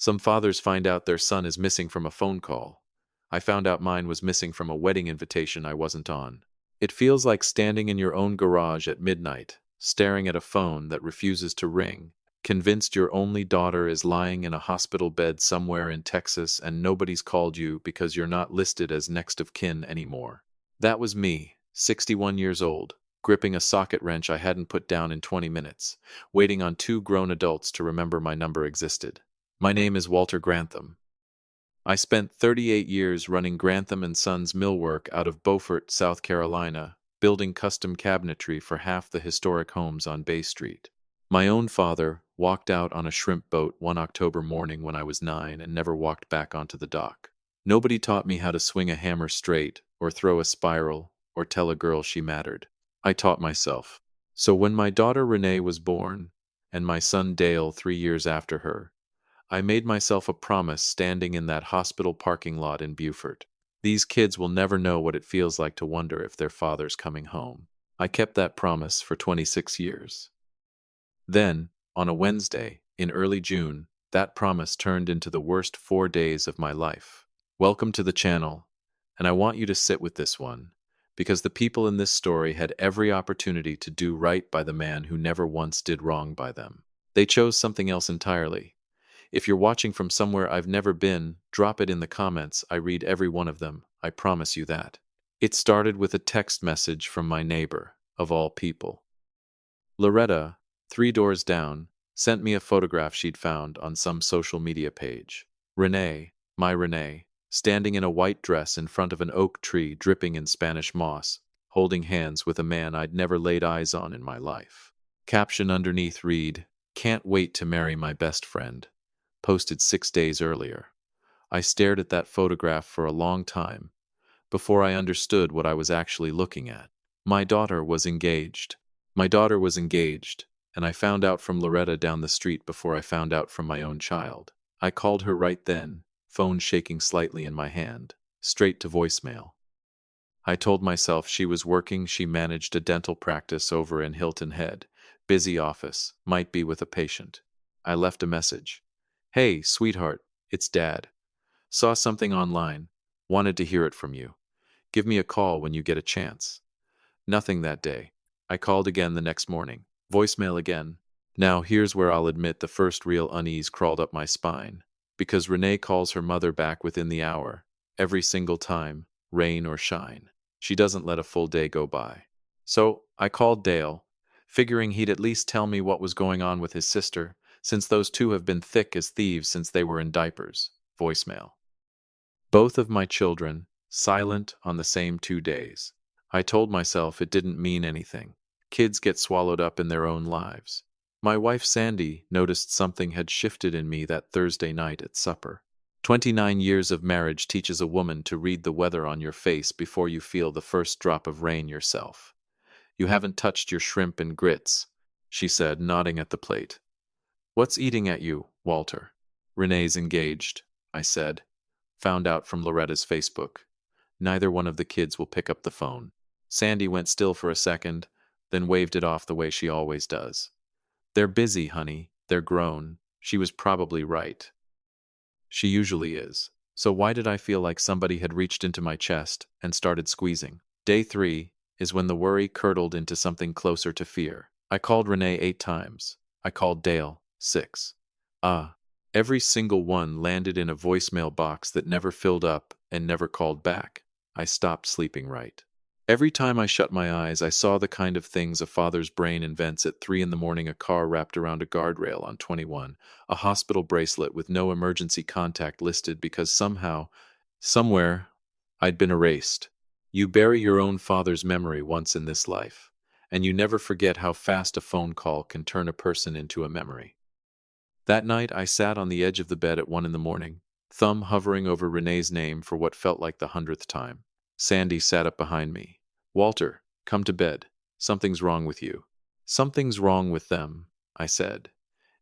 Some fathers find out their son is missing from a phone call. I found out mine was missing from a wedding invitation I wasn't on. It feels like standing in your own garage at midnight, staring at a phone that refuses to ring, convinced your only daughter is lying in a hospital bed somewhere in Texas and nobody's called you because you're not listed as next of kin anymore. That was me, 61 years old, gripping a socket wrench I hadn't put down in 20 minutes, waiting on two grown adults to remember my number existed. My name is Walter Grantham. I spent 38 years running Grantham and Sons millwork out of Beaufort, South Carolina, building custom cabinetry for half the historic homes on Bay Street. My own father walked out on a shrimp boat one October morning when I was 9 and never walked back onto the dock. Nobody taught me how to swing a hammer straight, or throw a spiral, or tell a girl she mattered. I taught myself. So when my daughter Renee was born, and my son Dale 3 years after her, I made myself a promise standing in that hospital parking lot in Beaufort. These kids will never know what it feels like to wonder if their father's coming home. I kept that promise for 26 years. Then, on a Wednesday, in early June, that promise turned into the worst 4 days of my life. Welcome to the channel, and I want you to sit with this one, because the people in this story had every opportunity to do right by the man who never once did wrong by them. They chose something else entirely. If you're watching from somewhere I've never been, drop it in the comments. I read every one of them, I promise you that. It started with a text message from my neighbor, of all people. Loretta, 3 doors down, sent me a photograph she'd found on some social media page. Renee, my Renee, standing in a white dress in front of an oak tree dripping in Spanish moss, holding hands with a man I'd never laid eyes on in my life. Caption underneath read, "Can't wait to marry my best friend." Posted 6 days earlier. I stared at that photograph for a long time before I understood what I was actually looking at. My daughter was engaged. My daughter was engaged, and I found out from Loretta down the street before I found out from my own child. I called her right then, phone shaking slightly in my hand, straight to voicemail. I told myself she was working. She managed a dental practice over in Hilton Head. Busy office, might be with a patient. I left a message. "Hey, sweetheart, it's Dad. Saw something online. Wanted to hear it from you. Give me a call when you get a chance." Nothing that day. I called again the next morning. Voicemail again. Now here's where I'll admit the first real unease crawled up my spine. Because Renee calls her mother back within the hour. Every single time, rain or shine. She doesn't let a full day go by. So I called Dale, figuring he'd at least tell me what was going on with his sister, since those two have been thick as thieves since they were in diapers. Voicemail. Both of my children, silent on the same 2 days. I told myself it didn't mean anything. Kids get swallowed up in their own lives. My wife Sandy noticed something had shifted in me that Thursday night at supper. 29 years of marriage teaches a woman to read the weather on your face before you feel the first drop of rain yourself. "You haven't touched your shrimp and grits," she said, nodding at the plate. "What's eating at you, Walter?" "Renee's engaged," I said. Found out from Loretta's Facebook. Neither one of the kids will pick up the phone. Sandy went still for a second, then waved it off the way she always does. "They're busy, honey. They're grown." She was probably right. She usually is. So why did I feel like somebody had reached into my chest and started squeezing? Day 3 is when the worry curdled into something closer to fear. I called Renee 8 times. I called Dale 6. Every single one landed in a voicemail box that never filled up and never called back. I stopped sleeping right. Every time I shut my eyes, I saw the kind of things a father's brain invents at 3 in the morning: a car wrapped around a guardrail on 21, a hospital bracelet with no emergency contact listed because somehow, somewhere, I'd been erased. You bury your own father's memory once in this life, and you never forget how fast a phone call can turn a person into a memory. That night, I sat on the edge of the bed at 1 in the morning, thumb hovering over Renee's name for what felt like the 100th time. Sandy sat up behind me. "Walter, come to bed. Something's wrong with you." "Something's wrong with them," I said,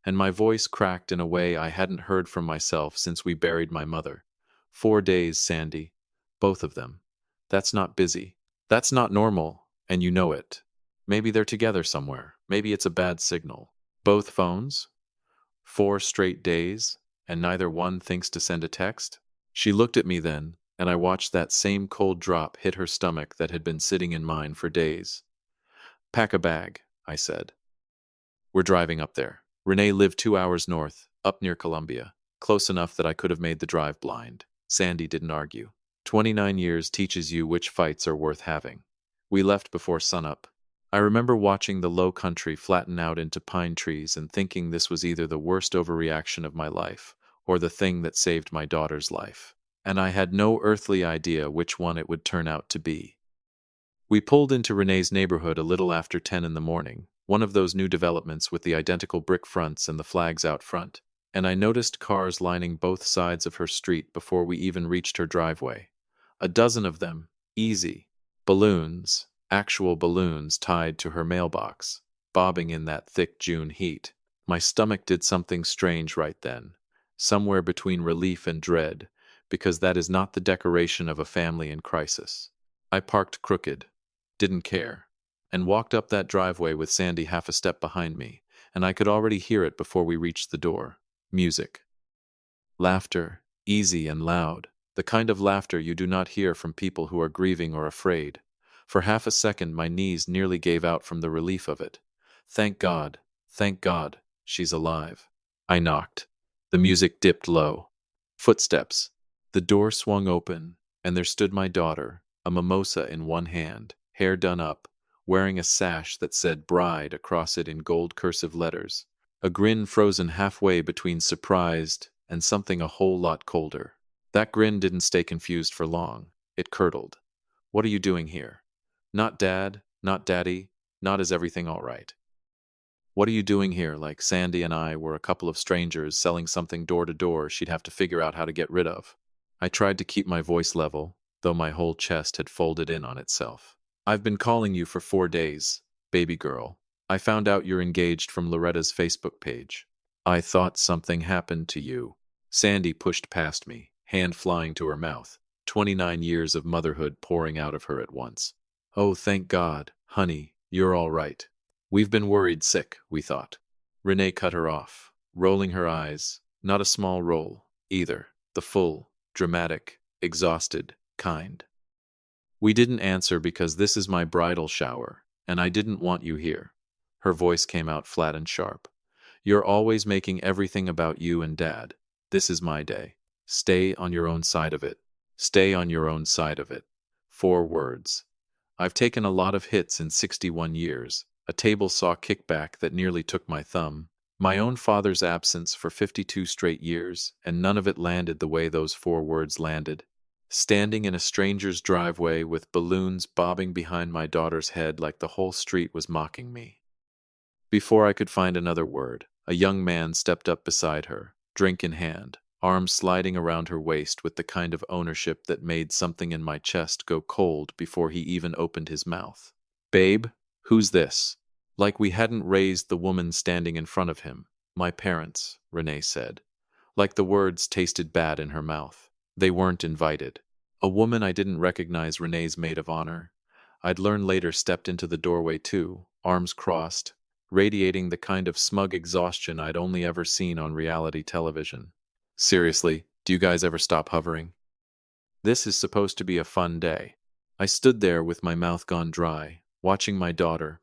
and my voice cracked in a way I hadn't heard from myself since we buried my mother. 4 days, Sandy. Both of them. That's not busy. That's not normal, and you know it. Maybe they're together somewhere. Maybe it's a bad signal. Both phones? 4 straight days? and neither one thinks to send a text? She looked at me then, and I watched that same cold drop hit her stomach that had been sitting in mine for days. Pack a bag, I said. We're driving up there. Renee lived 2 hours north, up near Columbia, close enough that I could have made the drive blind. Sandy didn't argue. 29 years teaches you which fights are worth having. We left before sunup. I remember watching the low country flatten out into pine trees and thinking this was either the worst overreaction of my life or the thing that saved my daughter's life. And I had no earthly idea which one it would turn out to be. We pulled into Renee's neighborhood a little after 10 in the morning, one of those new developments with the identical brick fronts and the flags out front, and I noticed cars lining both sides of her street before we even reached her driveway. A dozen of them, easy. Balloons, actual balloons tied to her mailbox, bobbing in that thick June heat. My stomach did something strange right then, somewhere between relief and dread, because that is not the decoration of a family in crisis. I parked crooked, didn't care, and walked up that driveway with Sandy half a step behind me, and I could already hear it before we reached the door. Music. Laughter, easy and loud, the kind of laughter you do not hear from people who are grieving or afraid. For half a second my knees nearly gave out from the relief of it. Thank God, she's alive. I knocked. The music dipped low. Footsteps. The door swung open, and there stood my daughter, a mimosa in one hand, hair done up, wearing a sash that said bride across it in gold cursive letters, a grin frozen halfway between surprised and something a whole lot colder. That grin didn't stay confused for long. It curdled. What are you doing here? Not Dad, not Daddy, not is everything all right? What are you doing here like Sandy and I were a couple of strangers selling something door to door she'd have to figure out how to get rid of? I tried to keep my voice level, though my whole chest had folded in on itself. I've been calling you for 4 days, baby girl. I found out you're engaged from Loretta's Facebook page. I thought something happened to you. Sandy pushed past me, hand flying to her mouth, 29 years of motherhood pouring out of her at once. Oh, thank God, honey, you're all right. We've been worried sick, we thought. Renee cut her off, rolling her eyes, not a small roll, either, the full, dramatic, exhausted kind. We didn't answer because this is my bridal shower, and I didn't want you here. Her voice came out flat and sharp. You're always making everything about you and Dad. This is my day. Stay on your own side of it. Stay on your own side of it. 4 words. I've taken a lot of hits in 61 years, a table saw kickback that nearly took my thumb, my own father's absence for 52 straight years, and none of it landed the way those 4 words landed. Standing in a stranger's driveway with balloons bobbing behind my daughter's head like the whole street was mocking me. Before I could find another word, a young man stepped up beside her, drink in hand, arms sliding around her waist with the kind of ownership that made something in my chest go cold before he even opened his mouth. Babe, who's this? Like we hadn't raised the woman standing in front of him. My parents, Renee said. Like the words tasted bad in her mouth. They weren't invited. A woman I didn't recognize, Renee's maid of honor. I'd learn later stepped into the doorway too, arms crossed, radiating the kind of smug exhaustion I'd only ever seen on reality television. Seriously, do you guys ever stop hovering? This is supposed to be a fun day. I stood there with my mouth gone dry, watching my daughter,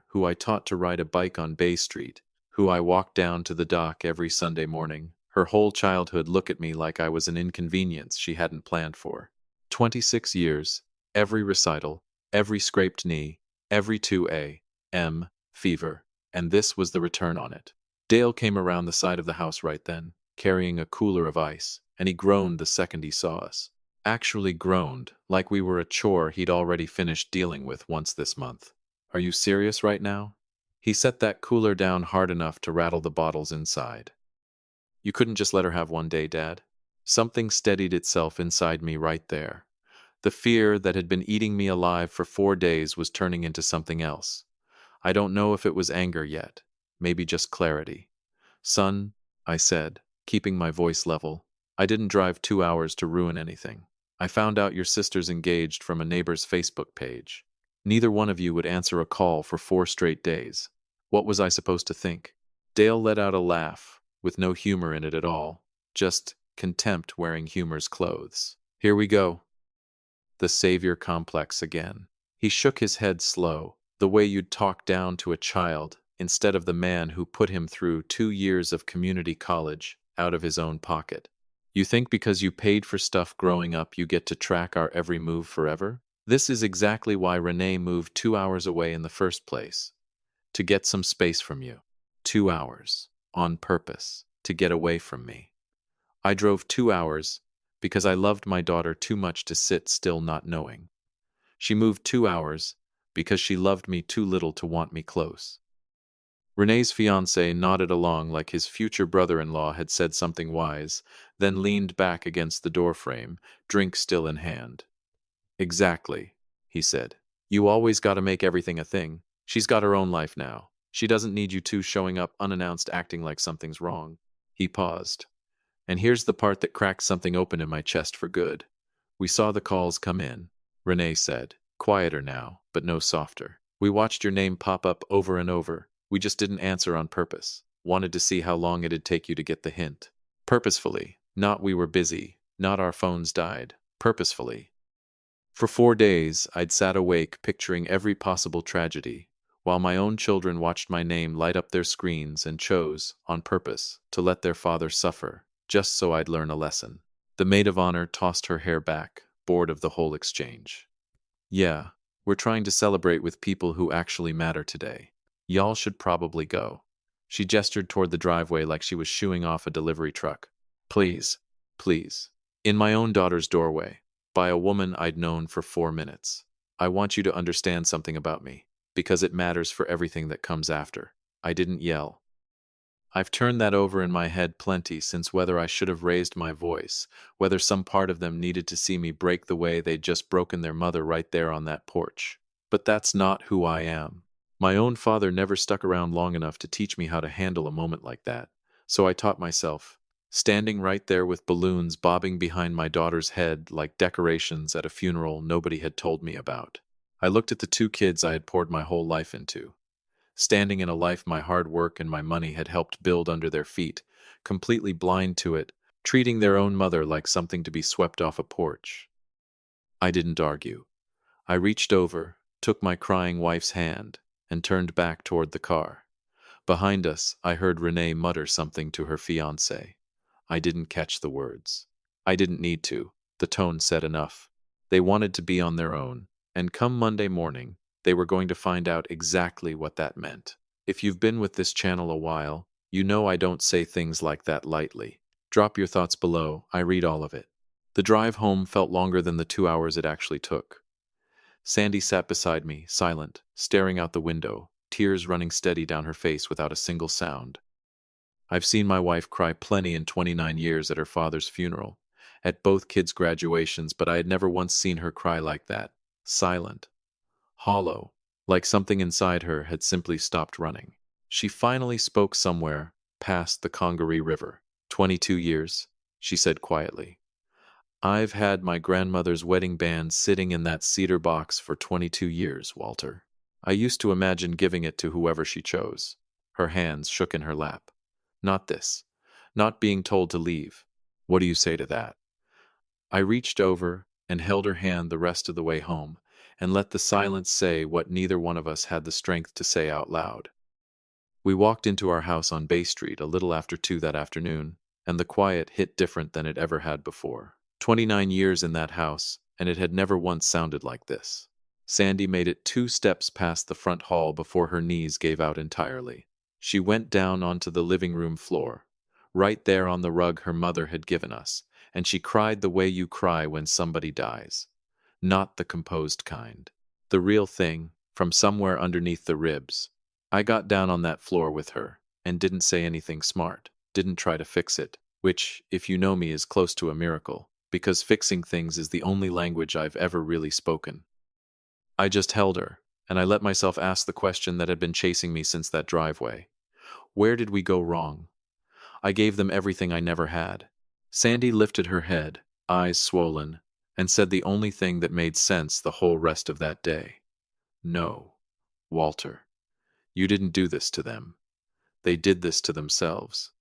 who I taught to ride a bike on Bay Street, who I walked down to the dock every Sunday morning, her whole childhood look at me like I was an inconvenience she hadn't planned for. 26 years, every recital, every scraped knee, every 2 a.m. fever, and this was the return on it. Dale came around the side of the house right then, carrying a cooler of ice, and he groaned the second he saw us. Actually groaned, like we were a chore he'd already finished dealing with once this month. Are you serious right now? He set that cooler down hard enough to rattle the bottles inside. You couldn't just let her have one day, Dad? Something steadied itself inside me right there. The fear that had been eating me alive for 4 days was turning into something else. I don't know if it was anger yet, maybe just clarity. Son, I said, keeping my voice level, I didn't drive 2 hours to ruin anything. I found out your sister's engaged from a neighbor's Facebook page. Neither one of you would answer a call for 4 straight days. What was I supposed to think? Dale let out a laugh, with no humor in it at all. just contempt wearing humor's clothes. Here we go. The savior complex again. He shook his head slow, the way you'd talk down to a child, instead of the man who put him through 2 years of community college out of his own pocket. You think because you paid for stuff growing up you get to track our every move forever? This is exactly why Renee moved 2 hours away in the first place. To get some space from you. 2 hours. On purpose. To get away from me. I drove 2 hours because I loved my daughter too much to sit still not knowing. She moved 2 hours because she loved me too little to want me close. Renee's fiancé nodded along like his future brother-in-law had said something wise, then leaned back against the doorframe, drink still in hand. Exactly, he said. You always gotta make everything a thing. She's got her own life now. She doesn't need you two showing up unannounced acting like something's wrong. He paused. And here's the part that cracked something open in my chest for good. We saw the calls come in, Renee said, quieter now, but no softer. We watched your name pop up over and over. We just didn't answer on purpose. Wanted to see how long it'd take you to get the hint. Purposefully. Not we were busy. Not our phones died. Purposefully. For 4 days, I'd sat awake picturing every possible tragedy, while my own children watched my name light up their screens and chose, on purpose, to let their father suffer, just so I'd learn a lesson. The maid of honor tossed her hair back, bored of the whole exchange. Yeah, we're trying to celebrate with people who actually matter today. Y'all should probably go. She gestured toward the driveway like she was shooing off a delivery truck. Please, please. In my own daughter's doorway, by a woman I'd known for 4 minutes. I want you to understand something about me, because it matters for everything that comes after. I didn't yell. I've turned that over in my head plenty since whether I should have raised my voice, whether some part of them needed to see me break the way they'd just broken their mother right there on that porch. But that's not who I am. My own father never stuck around long enough to teach me how to handle a moment like that, so I taught myself, standing right there with balloons bobbing behind my daughter's head like decorations at a funeral nobody had told me about. I looked at the 2 kids I had poured my whole life into, standing in a life my hard work and my money had helped build under their feet, completely blind to it, treating their own mother like something to be swept off a porch. I didn't argue. I reached over, took my crying wife's hand, and turned back toward the car. Behind us, I heard Renee mutter something to her fiancé. I didn't catch the words. I didn't need to. The tone said enough. They wanted to be on their own, and come Monday morning, they were going to find out exactly what that meant. If you've been with this channel a while, you know I don't say things like that lightly. Drop your thoughts below, I read all of it. The drive home felt longer than the 2 hours it actually took. Sandy sat beside me, silent, staring out the window, tears running steady down her face without a single sound. I've seen my wife cry plenty in 29 years at her father's funeral, at both kids' graduations, but I had never once seen her cry like that. Silent. Hollow, like something inside her had simply stopped running. She finally spoke somewhere, past the Congaree River. 22 years, she said quietly. I've had my grandmother's wedding band sitting in that cedar box for 22 years, Walter. I used to imagine giving it to whoever she chose. Her hands shook in her lap. Not this. Not being told to leave. What do you say to that? I reached over and held her hand the rest of the way home, and let the silence say what neither one of us had the strength to say out loud. We walked into our house on Bay Street a little after 2 that afternoon, and the quiet hit different than it ever had before. 29 years in that house, and it had never once sounded like this. Sandy made it 2 steps past the front hall before her knees gave out entirely. She went down onto the living room floor, right there on the rug her mother had given us, and she cried the way you cry when somebody dies. Not the composed kind. The real thing, from somewhere underneath the ribs. I got down on that floor with her, and didn't say anything smart, didn't try to fix it, which, if you know me, is close to a miracle, because fixing things is the only language I've ever really spoken. I just held her, and I let myself ask the question that had been chasing me since that driveway. Where did we go wrong? I gave them everything I never had. Sandy lifted her head, eyes swollen, and said the only thing that made sense the whole rest of that day. No, Walter, you didn't do this to them. They did this to themselves.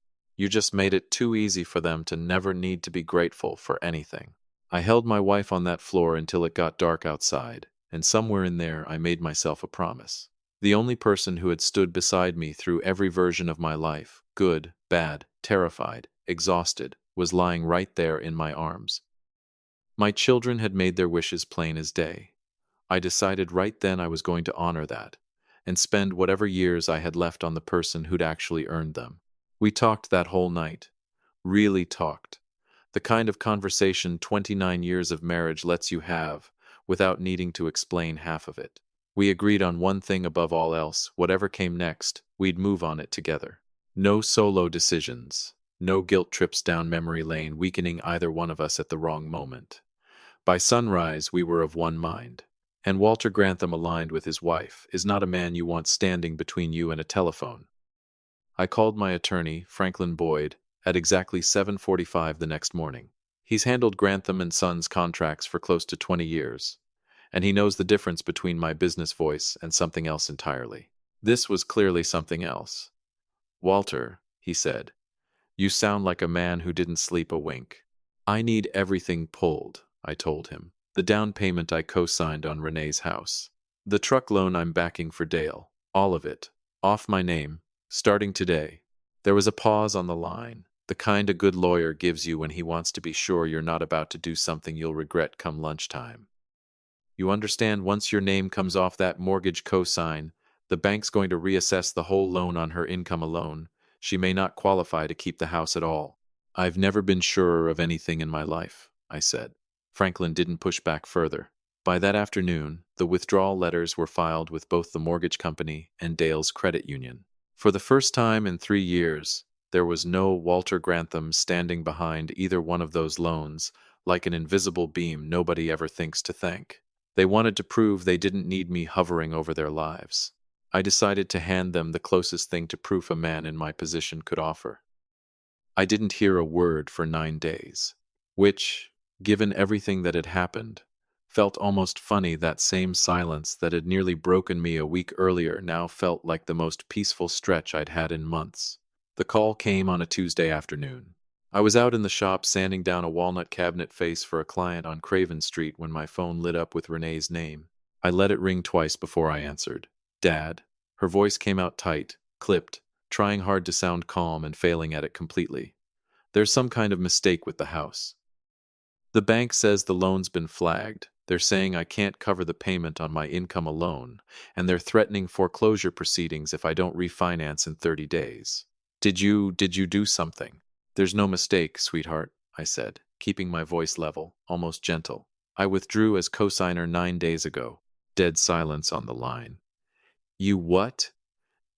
You just made it too easy for them to never need to be grateful for anything. I held my wife on that floor until it got dark outside, and somewhere in there I made myself a promise. The only person who had stood beside me through every version of my life, good, bad, terrified, exhausted, was lying right there in my arms. My children had made their wishes plain as day. I decided right then I was going to honor that, and spend whatever years I had left on the person who'd actually earned them. We talked that whole night. Really talked. The kind of conversation 29 years of marriage lets you have, without needing to explain half of it. We agreed on one thing above all else: whatever came next, we'd move on it together. No solo decisions. No guilt trips down memory lane weakening either one of us at the wrong moment. By sunrise, we were of one mind. And Walter Grantham, aligned with his wife, is not a man you want standing between you and a telephone. I called my attorney, Franklin Boyd, at exactly 7:45 the next morning. He's handled Grantham and Sons contracts for close to 20 years, and he knows the difference between my business voice and something else entirely. This was clearly something else. "Walter," he said, "you sound like a man who didn't sleep a wink." "I need everything pulled," I told him. "The down payment I co-signed on Renee's house. The truck loan I'm backing for Dale. All of it. Off my name. Starting today." There was a pause on the line, the kind a good lawyer gives you when he wants to be sure you're not about to do something you'll regret come lunchtime. "You understand, once your name comes off that mortgage co-sign, the bank's going to reassess the whole loan on her income alone. She may not qualify to keep the house at all." "I've never been surer of anything in my life," I said. Franklin didn't push back further. By that afternoon, the withdrawal letters were filed with both the mortgage company and Dale's credit union. For the first time in 3 years, there was no Walter Grantham standing behind either one of those loans, like an invisible beam nobody ever thinks to thank. They wanted to prove they didn't need me hovering over their lives. I decided to hand them the closest thing to proof a man in my position could offer. I didn't hear a word for 9 days, which, given everything that had happened, felt almost funny. That same silence that had nearly broken me a week earlier now felt like the most peaceful stretch I'd had in months. The call came on a Tuesday afternoon. I was out in the shop sanding down a walnut cabinet face for a client on Craven Street when my phone lit up with Renee's name. I let it ring twice before I answered. "Dad." Her voice came out tight, clipped, trying hard to sound calm and failing at it completely. "There's some kind of mistake with the house. The bank says the loan's been flagged. They're saying I can't cover the payment on my income alone, and they're threatening foreclosure proceedings if I don't refinance in 30 days. Did you do something?" "There's no mistake, sweetheart," I said, keeping my voice level, almost gentle. "I withdrew as cosigner 9 days ago." Dead silence on the line. "You what?"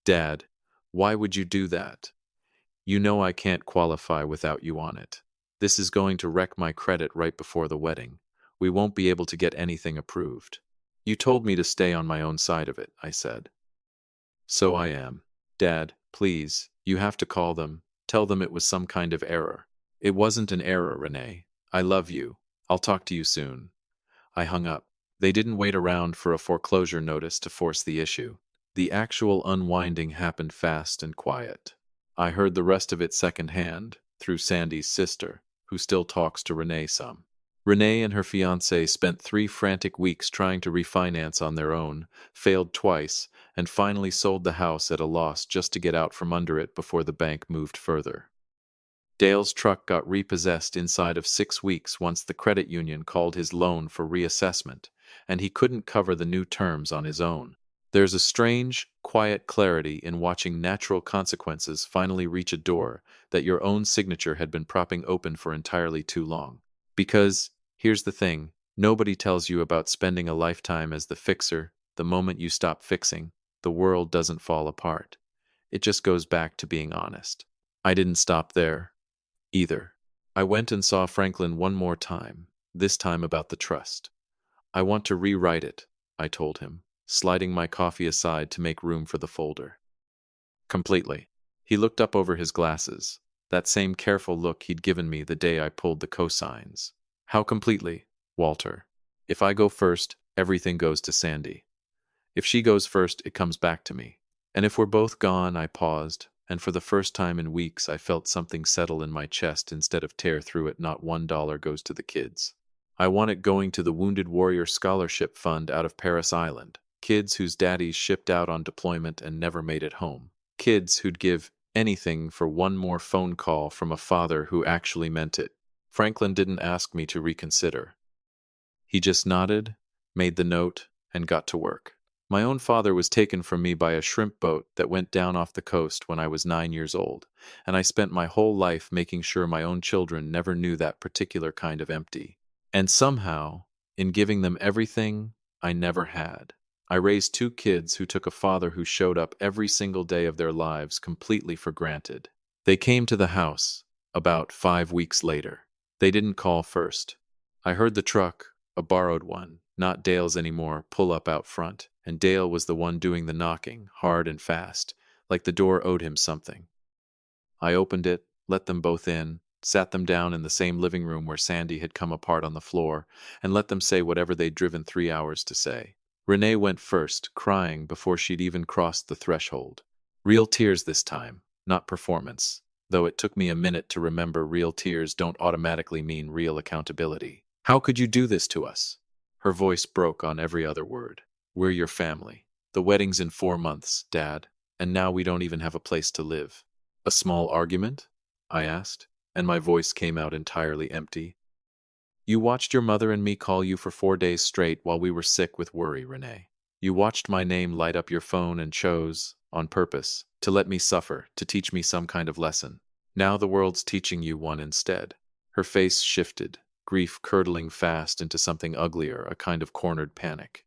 "Dad, why would you do that? You know I can't qualify without you on it. This is going to wreck my credit right before the wedding. We won't be able to get anything approved." "You told me to stay on my own side of it," I said. "So I am. Dad, please, you have to call them. Tell them it was some kind of error." "It wasn't an error, Renee. I love you. I'll talk to you soon." I hung up. They didn't wait around for a foreclosure notice to force the issue. The actual unwinding happened fast and quiet. I heard the rest of it secondhand, through Sandy's sister, who still talks to Renee some. Renee and her fiancé spent 3 frantic weeks trying to refinance on their own, failed twice, and finally sold the house at a loss just to get out from under it before the bank moved further. Dale's truck got repossessed inside of 6 weeks once the credit union called his loan for reassessment, and he couldn't cover the new terms on his own. There's a strange, quiet clarity in watching natural consequences finally reach a door that your own signature had been propping open for entirely too long. Because, here's the thing, nobody tells you about spending a lifetime as the fixer. The moment you stop fixing, the world doesn't fall apart. It just goes back to being honest. I didn't stop there, either. I went and saw Franklin one more time, this time about the trust. "I want to rewrite it," I told him, sliding my coffee aside to make room for the folder. "Completely." He looked up over his glasses, that same careful look he'd given me the day I pulled the cosigns. "How completely, Walter?" "If I go first, everything goes to Sandy. If she goes first, it comes back to me. And if we're both gone," I paused, and for the first time in weeks I felt something settle in my chest instead of tear through it. Not $1 goes to the kids. I want it going to the Wounded Warrior Scholarship Fund out of Paris Island. Kids whose daddies shipped out on deployment and never made it home. Kids who'd give anything for one more phone call from a father who actually meant it. Franklin didn't ask me to reconsider. He just nodded, made the note, and got to work. My own father was taken from me by a shrimp boat that went down off the coast when I was 9 years old, and I spent my whole life making sure my own children never knew that particular kind of empty. And somehow, in giving them everything I never had, I raised two kids who took a father who showed up every single day of their lives completely for granted. They came to the house about 5 weeks later. They didn't call first. I heard the truck, a borrowed one, not Dale's anymore, pull up out front, and Dale was the one doing the knocking, hard and fast, like the door owed him something. I opened it, let them both in, sat them down in the same living room where Sandy had come apart on the floor, and let them say whatever they'd driven 3 hours to say. Renee went first, crying before she'd even crossed the threshold. Real tears this time, not performance, though it took me a minute to remember real tears don't automatically mean real accountability. How could you do this to us? Her voice broke on every other word. We're your family. The wedding's in 4 months, Dad, and now we don't even have a place to live. A small argument? I asked, and my voice came out entirely empty. You watched your mother and me call you for 4 days straight while we were sick with worry, Renee. You watched my name light up your phone and chose, on purpose, to let me suffer, to teach me some kind of lesson. Now the world's teaching you one instead. Her face shifted, grief curdling fast into something uglier, a kind of cornered panic.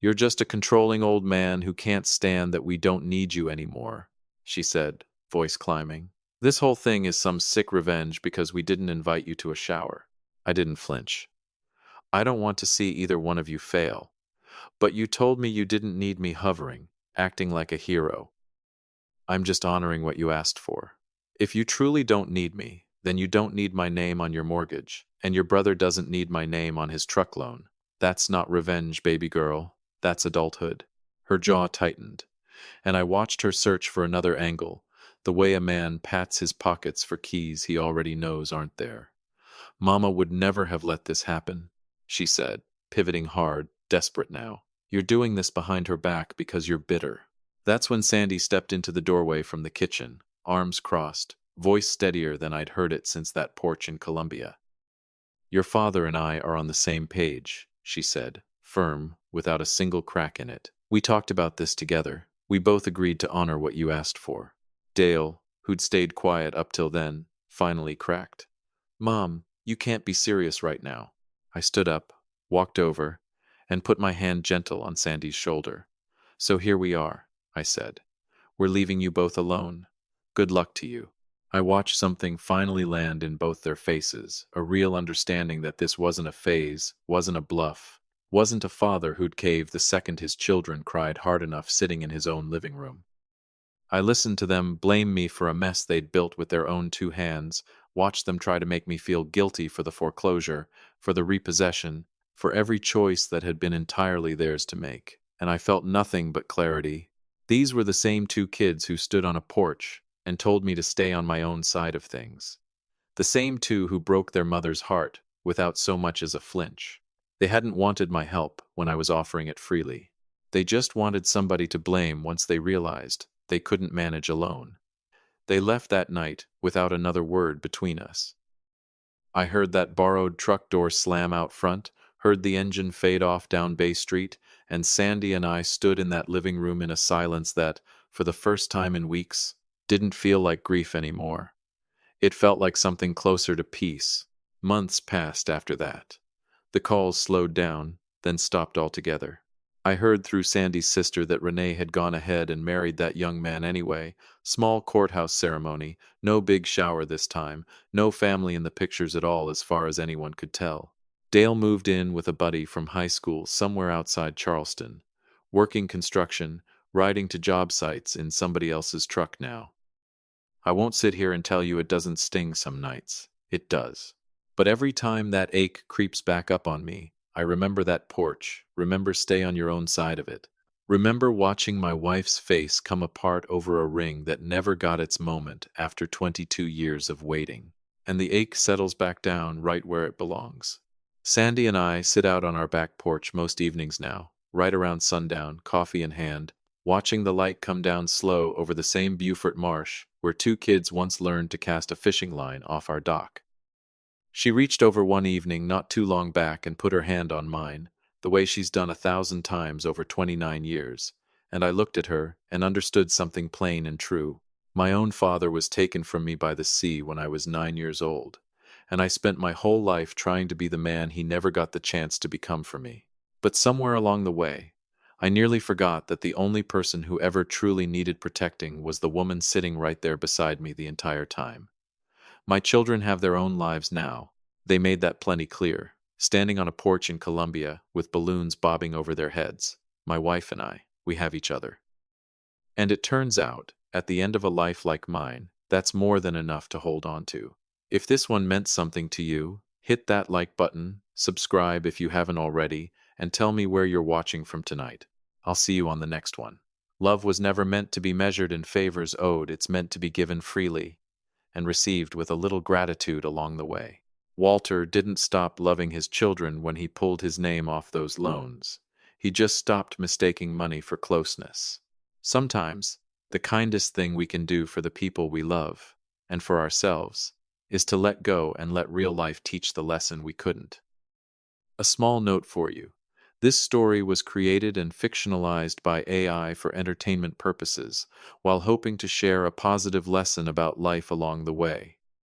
You're just a controlling old man who can't stand that we don't need you anymore, she said, voice climbing. This whole thing is some sick revenge because we didn't invite you to a shower. I didn't flinch. I don't want to see either one of you fail. But you told me you didn't need me hovering, acting like a hero. I'm just honoring what you asked for. If you truly don't need me, then you don't need my name on your mortgage, and your brother doesn't need my name on his truck loan. That's not revenge, baby girl. That's adulthood. Her jaw tightened, and I watched her search for another angle, the way a man pats his pockets for keys he already knows aren't there. Mama would never have let this happen, she said, pivoting hard, desperate now. You're doing this behind her back because you're bitter. That's when Sandy stepped into the doorway from the kitchen, arms crossed, voice steadier than I'd heard it since that porch in Columbia. Your father and I are on the same page, she said, firm, without a single crack in it. We talked about this together. We both agreed to honor what you asked for. Dale, who'd stayed quiet up till then, finally cracked. Mom, you can't be serious right now. I stood up, walked over, and put my hand gentle on Sandy's shoulder. So here we are, I said. We're leaving you both alone. Good luck to you. I watched something finally land in both their faces, a real understanding that this wasn't a phase, wasn't a bluff, wasn't a father who'd cave the second his children cried hard enough sitting in his own living room. I listened to them blame me for a mess they'd built with their own 2 hands, watched them try to make me feel guilty for the foreclosure, for the repossession, for every choice that had been entirely theirs to make, and I felt nothing but clarity. These were the same 2 kids who stood on a porch and told me to stay on my own side of things. The same 2 who broke their mother's heart without so much as a flinch. They hadn't wanted my help when I was offering it freely. They just wanted somebody to blame once they realized they couldn't manage alone. They left that night without another word between us. I heard that borrowed truck door slam out front, heard the engine fade off down Bay Street, and Sandy and I stood in that living room in a silence that, for the first time in weeks, didn't feel like grief anymore. It felt like something closer to peace. Months passed after that. The calls slowed down, then stopped altogether. I heard through Sandy's sister that Renee had gone ahead and married that young man anyway. Small courthouse ceremony, no big shower this time, no family in the pictures at all as far as anyone could tell. Dale moved in with a buddy from high school somewhere outside Charleston, working construction, riding to job sites in somebody else's truck now. I won't sit here and tell you it doesn't sting some nights. It does. But every time that ache creeps back up on me, I remember that porch, remember stay on your own side of it. Remember watching my wife's face come apart over a ring that never got its moment after 22 years of waiting, and the ache settles back down right where it belongs. Sandy and I sit out on our back porch most evenings now, right around sundown, coffee in hand, watching the light come down slow over the same Beaufort marsh where two kids once learned to cast a fishing line off our dock. She reached over one evening not too long back and put her hand on mine, the way she's done 1,000 times over 29 years, and I looked at her and understood something plain and true. My own father was taken from me by the sea when I was 9 years old, and I spent my whole life trying to be the man he never got the chance to become for me. But somewhere along the way, I nearly forgot that the only person who ever truly needed protecting was the woman sitting right there beside me the entire time. My children have their own lives now. They made that plenty clear, standing on a porch in Colombia with balloons bobbing over their heads. My wife and I, we have each other. And it turns out, at the end of a life like mine, that's more than enough to hold on to. If this one meant something to you, hit that like button, subscribe if you haven't already, and tell me where you're watching from tonight. I'll see you on the next one. Love was never meant to be measured in favors owed, it's meant to be given freely and received with a little gratitude along the way. Walter didn't stop loving his children when he pulled his name off those loans. He just stopped mistaking money for closeness. Sometimes, the kindest thing we can do for the people we love, and for ourselves, is to let go and let real life teach the lesson we couldn't. A small note for you. This story was created and fictionalized by AI for entertainment purposes, while hoping to share a positive lesson about life along the way.